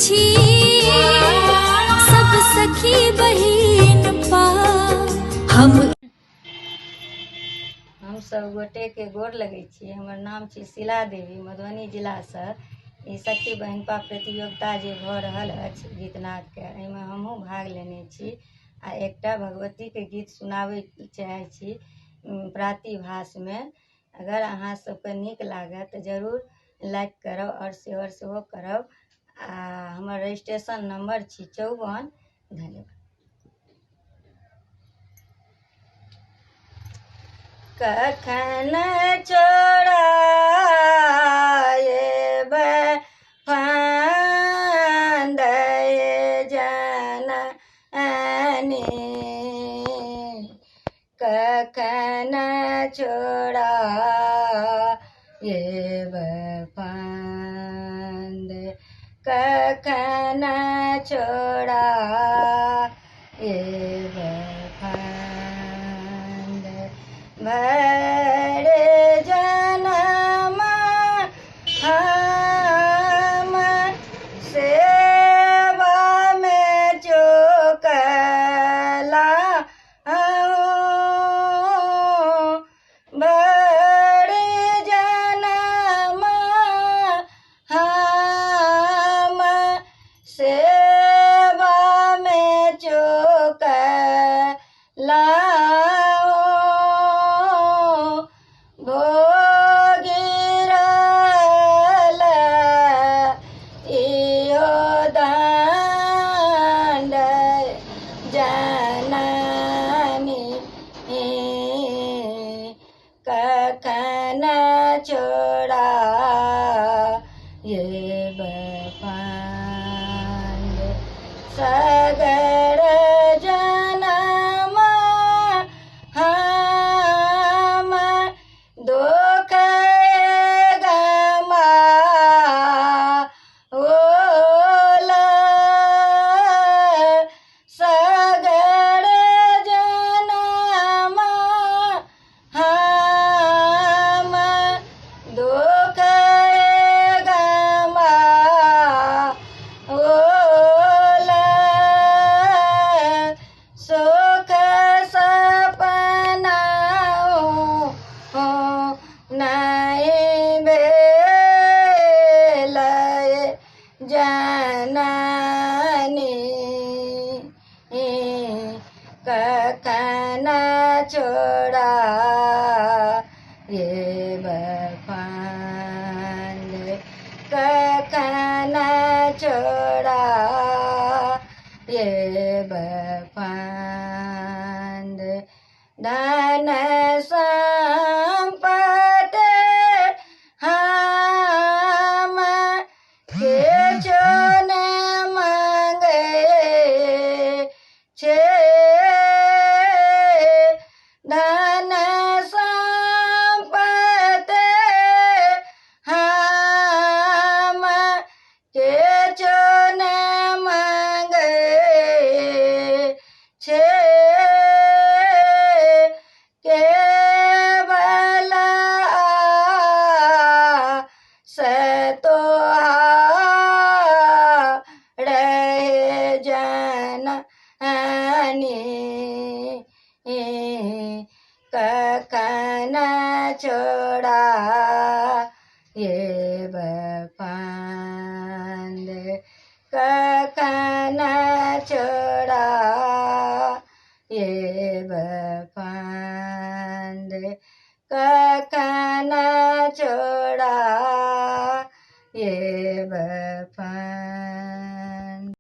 छी सब सखी बहिन पा हम सब गोटे के गोर लगे छी। हमर नाम छी शीला देवी, मधुबनी जिला से ई सखी बहिनपा प्रतियोगिता जे भ रहल अछि गीतनाद के, एहिमे हमहूँ भाग लेने छी आ एकटा भगवती के गीत सुनाबै चाहै छी प्रातिभाष में। अगर अहाँ सबके नीक लागत तऽ जरूर लाइक करब और शेयर सेहो करब। आ हमर रजिस्ट्रेशन नंबर छी 54। धन्यवाद। कखन छोड़ाएब फांद जननी, कखन छोड़ाएब फांद, कखन छोड़ाएब फांद, भर जनम हम सेवा में चूकला, भर जनम हम सेवा में चूकला, भोगिरल इहो दंड जननी, कखन छोड़ाएब फांद, सगर जनम हम दुख गमाओल, सगर जनम हम दुख गमाओल, सुख सपनाओ नहीं भेल जननी, कखन छोड़ाएब फांद, कखन छोड़ाएब फांद, धन संपत्ति हम किछु नहि मांगै छी, धन संपत्ति हम किछु नहि मांगै छी, केवल आस तोहार जननी, कखन छोड़ाएब फांद, कखन छोड़ाएब फांद, कखन छोड़ाएब